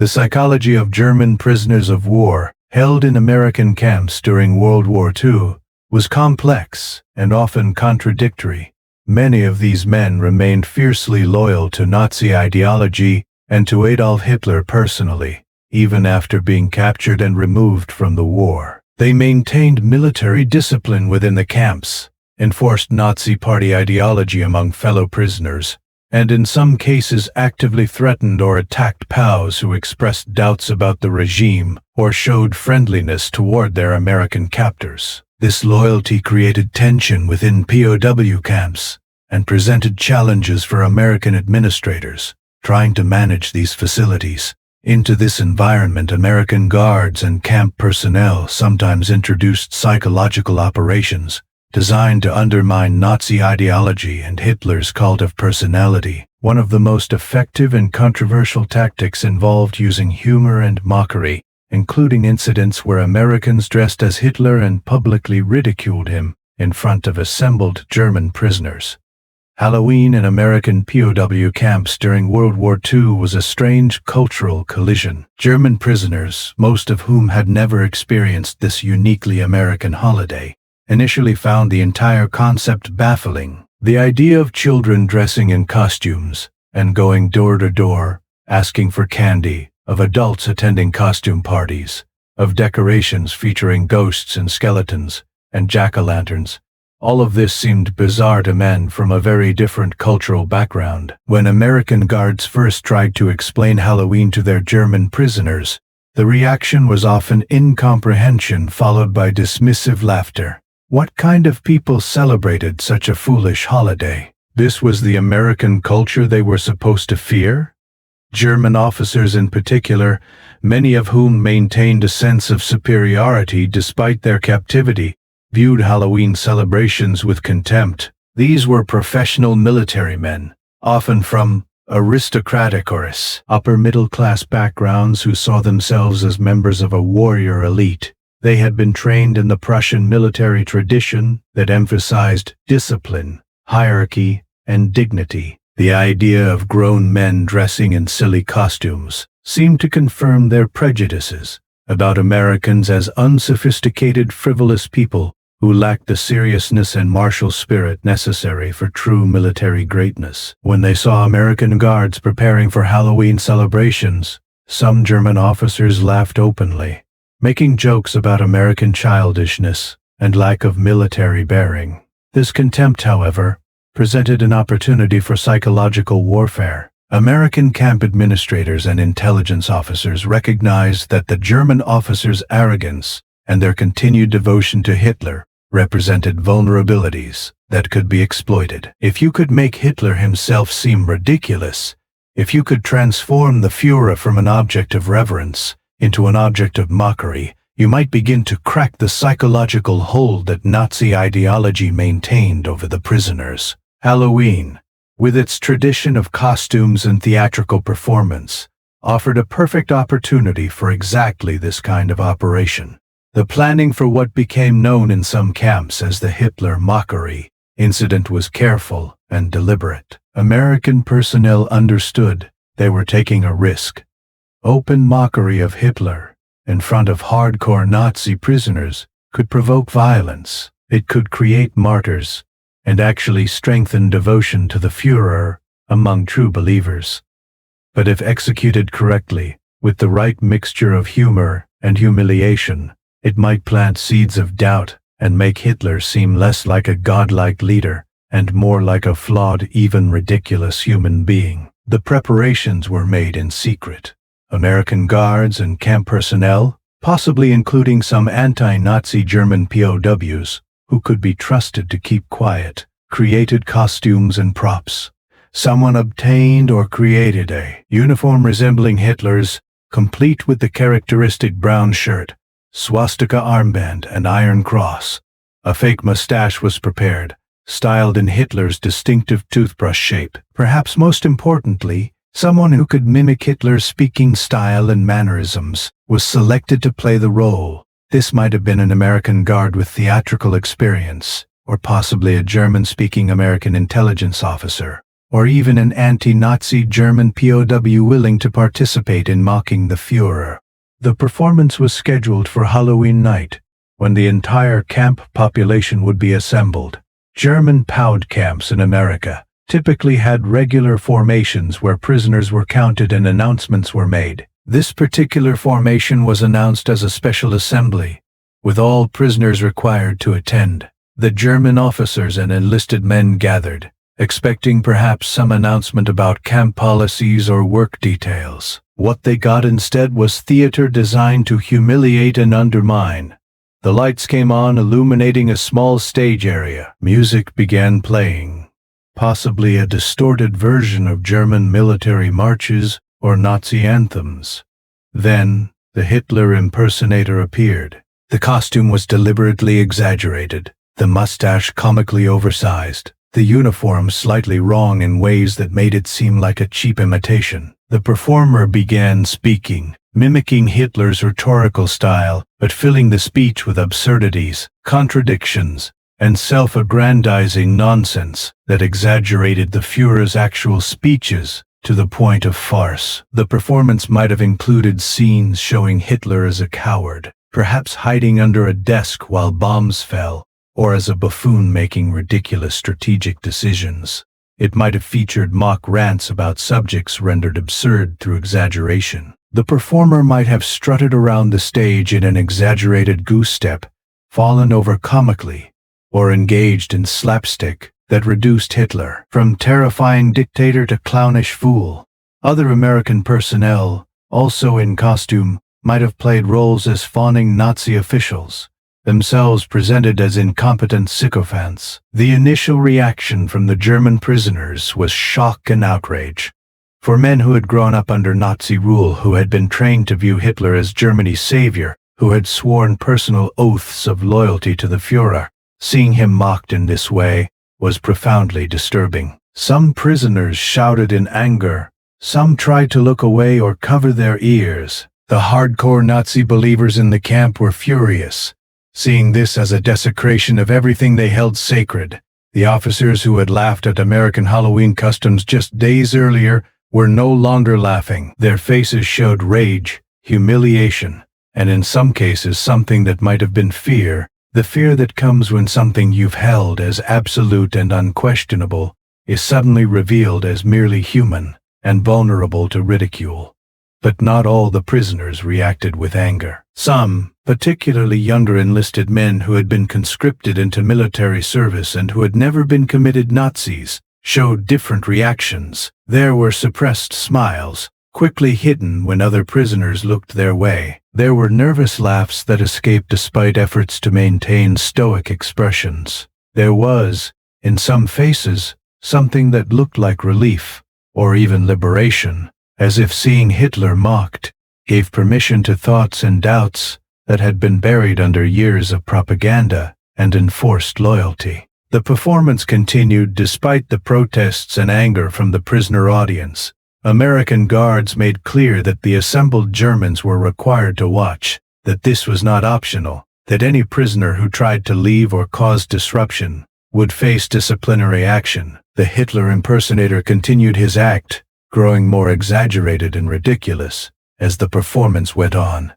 The psychology of German prisoners of war, held in American camps during World War II, was complex and often contradictory. Many of these men remained fiercely loyal to Nazi ideology and to Adolf Hitler personally, even after being captured and removed from the war. They maintained military discipline within the camps, enforced Nazi Party ideology among fellow prisoners, and in some cases actively threatened or attacked POWs who expressed doubts about the regime or showed friendliness toward their American captors. This loyalty created tension within POW camps and presented challenges for American administrators trying to manage these facilities. Into this environment, American guards and camp personnel sometimes introduced psychological operations designed to undermine Nazi ideology and Hitler's cult of personality. One of the most effective and controversial tactics involved using humor and mockery, including incidents where Americans dressed as Hitler and publicly ridiculed him in front of assembled German prisoners. Halloween in American POW camps during World War II was a strange cultural collision. German prisoners, most of whom had never experienced this uniquely American holiday, initially found the entire concept baffling. The idea of children dressing in costumes and going door to door, asking for candy, of adults attending costume parties, of decorations featuring ghosts and skeletons and jack-o'-lanterns. All of this seemed bizarre to men from a very different cultural background. When American guards first tried to explain Halloween to their German prisoners, the reaction was often incomprehension followed by dismissive laughter. What kind of people celebrated such a foolish holiday? This was the American culture they were supposed to fear? German officers in particular, many of whom maintained a sense of superiority despite their captivity, viewed Halloween celebrations with contempt. These were professional military men, often from aristocratic or upper-middle-class backgrounds who saw themselves as members of a warrior elite. They had been trained in the Prussian military tradition that emphasized discipline, hierarchy, and dignity. The idea of grown men dressing in silly costumes seemed to confirm their prejudices about Americans as unsophisticated, frivolous people who lacked the seriousness and martial spirit necessary for true military greatness. When they saw American guards preparing for Halloween celebrations, some German officers laughed openly, making jokes about American childishness and lack of military bearing. This contempt, however, presented an opportunity for psychological warfare. American camp administrators and intelligence officers recognized that the German officers' arrogance and their continued devotion to Hitler represented vulnerabilities that could be exploited. If you could make Hitler himself seem ridiculous, if you could transform the Führer from an object of reverence into an object of mockery, you might begin to crack the psychological hold that Nazi ideology maintained over the prisoners. Halloween, with its tradition of costumes and theatrical performance, offered a perfect opportunity for exactly this kind of operation. The planning for what became known in some camps as the Hitler mockery incident was careful and deliberate. American personnel understood they were taking a risk. Open mockery of Hitler in front of hardcore Nazi prisoners could provoke violence. It could create martyrs and actually strengthen devotion to the Führer among true believers. But if executed correctly, with the right mixture of humor and humiliation, it might plant seeds of doubt and make Hitler seem less like a godlike leader and more like a flawed, even ridiculous human being. The preparations were made in secret. American guards and camp personnel, possibly including some anti-Nazi German POWs, who could be trusted to keep quiet, created costumes and props. Someone obtained or created a uniform resembling Hitler's, complete with the characteristic brown shirt, swastika armband, and iron cross. A fake mustache was prepared, styled in Hitler's distinctive toothbrush shape. Perhaps most importantly, someone who could mimic Hitler's speaking style and mannerisms was selected to play the role. This might have been an American guard with theatrical experience, or possibly a German-speaking American intelligence officer. or even an anti-Nazi German POW willing to participate in mocking the Führer. The performance was scheduled for Halloween night, when the entire camp population would be assembled. German POW camps in America typically had regular formations where prisoners were counted and announcements were made. This particular formation was announced as a special assembly, with all prisoners required to attend. The German officers and enlisted men gathered, expecting perhaps some announcement about camp policies or work details. What they got instead was theater designed to humiliate and undermine. The lights came on, illuminating a small stage area. Music began playing, possibly a distorted version of German military marches or Nazi anthems. Then, the Hitler impersonator appeared. The costume was deliberately exaggerated, the mustache comically oversized, the uniform slightly wrong in ways that made it seem like a cheap imitation. The performer began speaking, mimicking Hitler's rhetorical style, but filling the speech with absurdities, contradictions, and self-aggrandizing nonsense that exaggerated the Führer's actual speeches to the point of farce. The performance might have included scenes showing Hitler as a coward, perhaps hiding under a desk while bombs fell, or as a buffoon making ridiculous strategic decisions. It might have featured mock rants about subjects rendered absurd through exaggeration. The performer might have strutted around the stage in an exaggerated goose step, fallen over comically, or engaged in slapstick that reduced Hitler from terrifying dictator to clownish fool. Other American personnel, also in costume, might have played roles as fawning Nazi officials, themselves presented as incompetent sycophants. The initial reaction from the German prisoners was shock and outrage. For men who had grown up under Nazi rule, who had been trained to view Hitler as Germany's savior, who had sworn personal oaths of loyalty to the Führer, seeing him mocked in this way was profoundly disturbing. Some prisoners shouted in anger, some tried to look away or cover their ears. The hardcore Nazi believers in the camp were furious, seeing this as a desecration of everything they held sacred. The officers who had laughed at American Halloween customs just days earlier were no longer laughing. Their faces showed rage, humiliation, and in some cases something that might have been fear, the fear that comes when something you've held as absolute and unquestionable is suddenly revealed as merely human and vulnerable to ridicule. But not all the prisoners reacted with anger. Some, particularly younger enlisted men who had been conscripted into military service and who had never been committed Nazis, showed different reactions. There were suppressed smiles, quickly hidden when other prisoners looked their way. There were nervous laughs that escaped despite efforts to maintain stoic expressions. There was, in some faces, something that looked like relief, or even liberation, as if seeing Hitler mocked gave permission to thoughts and doubts that had been buried under years of propaganda and enforced loyalty. The performance continued despite the protests and anger from the prisoner audience. American guards made clear that the assembled Germans were required to watch, that this was not optional, that any prisoner who tried to leave or cause disruption would face disciplinary action. The Hitler impersonator continued his act, growing more exaggerated and ridiculous as the performance went on.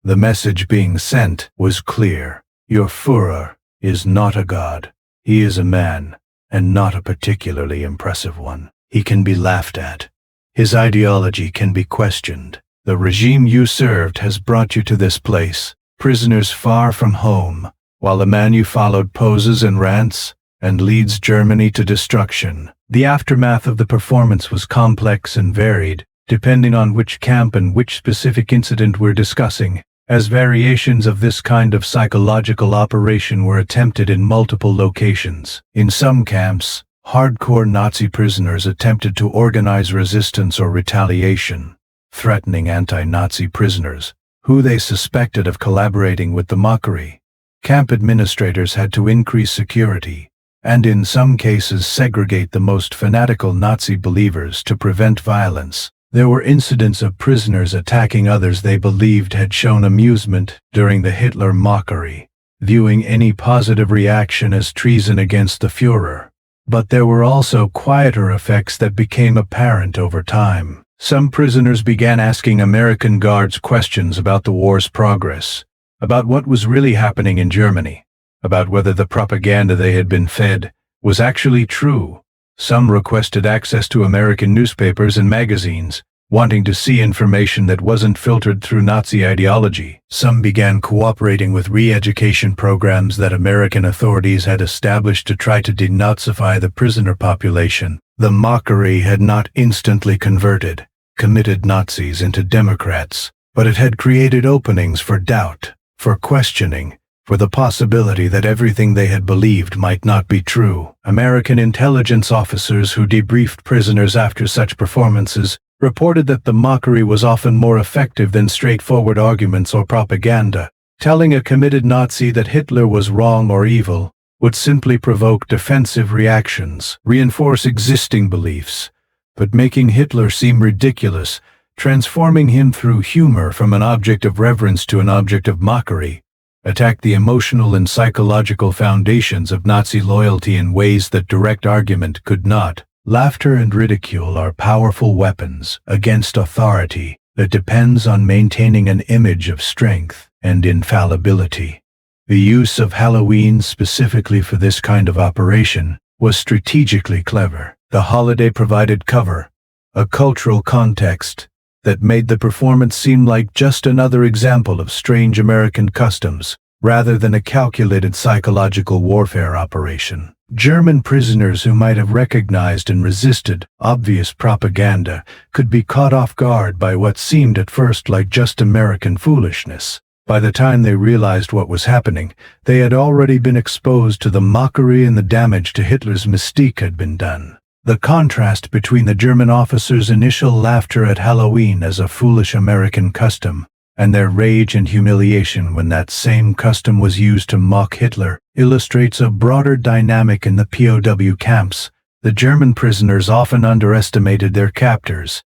The message being sent was clear. Your Führer is not a god. He is a man, and not a particularly impressive one. He can be laughed at. His ideology can be questioned. The regime you served has brought you to this place, prisoners far from home, while the man you followed poses and rants and leads Germany to destruction. The aftermath of the performance was complex and varied, depending on which camp and which specific incident we're discussing, as variations of this kind of psychological operation were attempted in multiple locations. In some camps, hardcore Nazi prisoners attempted to organize resistance or retaliation, threatening anti-Nazi prisoners, who they suspected of collaborating with the mockery. Camp administrators had to increase security, and in some cases segregate the most fanatical Nazi believers to prevent violence. There were incidents of prisoners attacking others they believed had shown amusement during the Hitler mockery, viewing any positive reaction as treason against the Führer. But there were also quieter effects that became apparent over time. Some prisoners began asking American guards questions about the war's progress, about what was really happening in Germany, about whether the propaganda they had been fed was actually true. Some requested access to American newspapers and magazines, wanting to see information that wasn't filtered through Nazi ideology. Some began cooperating with re-education programs that American authorities had established to try to denazify the prisoner population. The mockery had not instantly converted committed Nazis into Democrats, but it had created openings for doubt, for questioning, for the possibility that everything they had believed might not be true. American intelligence officers who debriefed prisoners after such performances reported that the mockery was often more effective than straightforward arguments or propaganda. Telling a committed Nazi that Hitler was wrong or evil would simply provoke defensive reactions, reinforce existing beliefs, but making Hitler seem ridiculous, transforming him through humor from an object of reverence to an object of mockery, attacked the emotional and psychological foundations of Nazi loyalty in ways that direct argument could not. Laughter and ridicule are powerful weapons against authority that depends on maintaining an image of strength and infallibility. The use of Halloween specifically for this kind of operation was strategically clever. The holiday provided cover, a cultural context that made the performance seem like just another example of strange American customs, rather than a calculated psychological warfare operation. German prisoners who might have recognized and resisted obvious propaganda could be caught off guard by what seemed at first like just American foolishness. By the time they realized what was happening, they had already been exposed to the mockery, and the damage to Hitler's mystique had been done. The contrast between the German officers' initial laughter at Halloween as a foolish American custom and their rage and humiliation when that same custom was used to mock Hitler illustrates a broader dynamic in the POW camps. The German prisoners often underestimated their captors,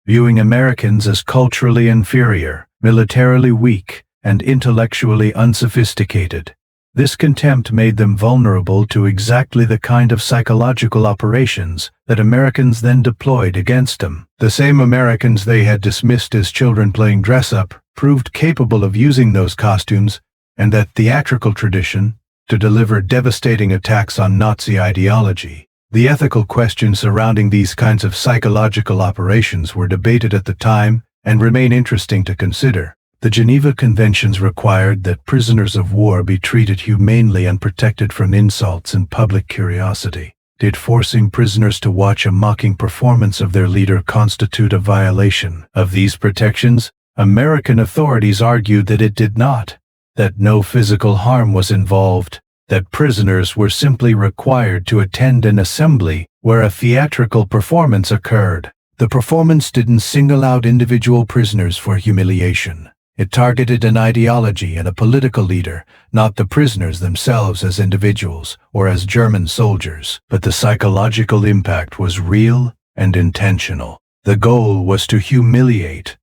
viewing Americans as culturally inferior, militarily weak, and intellectually unsophisticated. This contempt made them vulnerable to exactly the kind of psychological operations that Americans then deployed against them. The same Americans they had dismissed as children playing dress-up proved capable of using those costumes and that theatrical tradition to deliver devastating attacks on Nazi ideology. The ethical questions surrounding these kinds of psychological operations were debated at the time and remain interesting to consider. The Geneva Conventions required that prisoners of war be treated humanely and protected from insults and public curiosity. Did forcing prisoners to watch a mocking performance of their leader constitute a violation of these protections? American authorities argued that it did not, that no physical harm was involved, that prisoners were simply required to attend an assembly where a theatrical performance occurred. The performance didn't single out individual prisoners for humiliation. It targeted an ideology and a political leader, not the prisoners themselves as individuals or as German soldiers. But the psychological impact was real and intentional. The goal was to humiliate,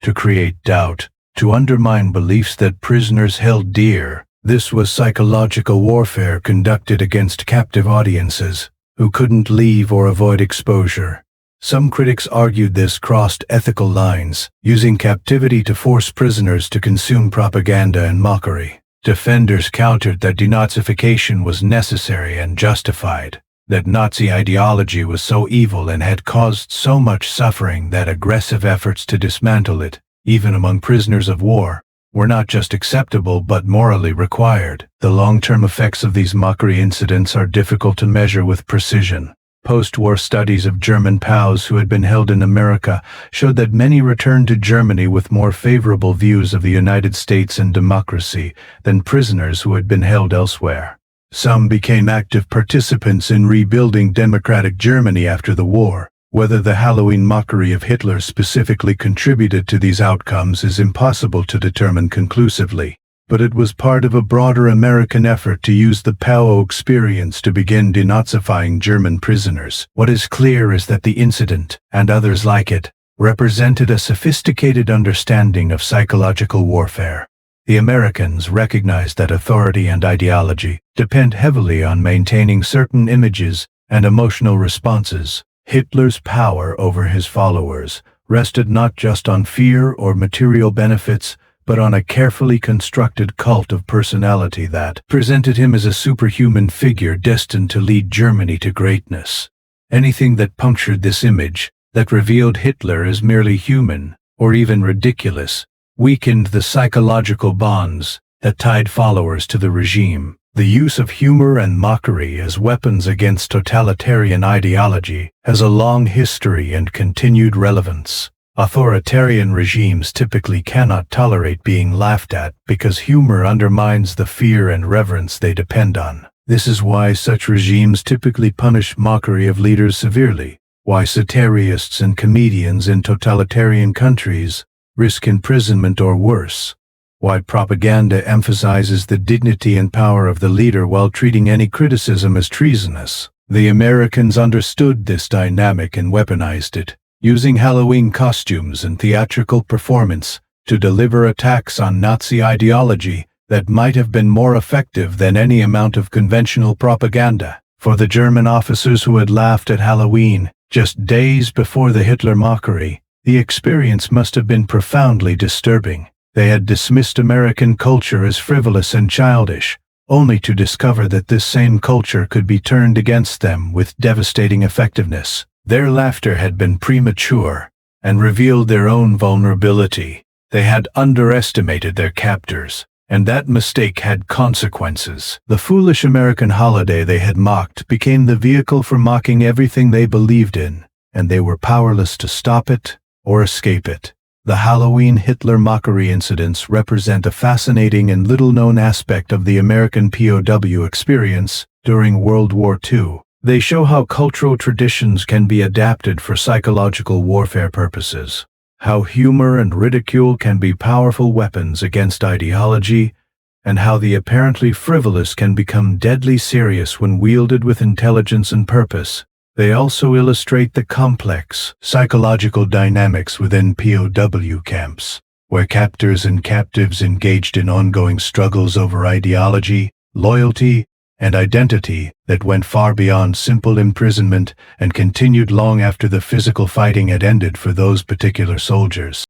to create doubt, to undermine beliefs that prisoners held dear. This was psychological warfare conducted against captive audiences who couldn't leave or avoid exposure. Some critics argued this crossed ethical lines, using captivity to force prisoners to consume propaganda and mockery. Defenders countered that de-Nazification was necessary and justified, that Nazi ideology was so evil and had caused so much suffering that aggressive efforts to dismantle it, even among prisoners of war, were not just acceptable but morally required. The long-term effects of these mockery incidents are difficult to measure with precision. Post-war studies of German POWs who had been held in America showed that many returned to Germany with more favorable views of the United States and democracy than prisoners who had been held elsewhere. Some became active participants in rebuilding democratic Germany after the war. Whether the Halloween mockery of Hitler specifically contributed to these outcomes is impossible to determine conclusively, but it was part of a broader American effort to use the POW experience to begin denazifying German prisoners. What is clear is that the incident, and others like it, represented a sophisticated understanding of psychological warfare. The Americans recognized that authority and ideology depend heavily on maintaining certain images and emotional responses. Hitler's power over his followers rested not just on fear or material benefits, but on a carefully constructed cult of personality that presented him as a superhuman figure destined to lead Germany to greatness. Anything that punctured this image, that revealed Hitler as merely human, or even ridiculous, weakened the psychological bonds that tied followers to the regime. The use of humor and mockery as weapons against totalitarian ideology has a long history and continued relevance. Authoritarian regimes typically cannot tolerate being laughed at because humor undermines the fear and reverence they depend on. This is why such regimes typically punish mockery of leaders severely, why satirists and comedians in totalitarian countries risk imprisonment or worse, why propaganda emphasizes the dignity and power of the leader while treating any criticism as treasonous. The Americans understood this dynamic and weaponized it, using Halloween costumes and theatrical performance to deliver attacks on Nazi ideology that might have been more effective than any amount of conventional propaganda. For the German officers who had laughed at Halloween just days before the Hitler mockery, the experience must have been profoundly disturbing. They had dismissed American culture as frivolous and childish, only to discover that this same culture could be turned against them with devastating effectiveness. Their laughter had been premature and revealed their own vulnerability. They had underestimated their captors, and that mistake had consequences. The foolish American holiday they had mocked became the vehicle for mocking everything they believed in, and they were powerless to stop it or escape it. The Halloween Hitler mockery incidents represent a fascinating and little-known aspect of the American POW experience during World War II. They show how cultural traditions can be adapted for psychological warfare purposes, how humor and ridicule can be powerful weapons against ideology, and how the apparently frivolous can become deadly serious when wielded with intelligence and purpose. They also illustrate the complex psychological dynamics within POW camps, where captors and captives engaged in ongoing struggles over ideology, loyalty, and identity that went far beyond simple imprisonment and continued long after the physical fighting had ended for those particular soldiers.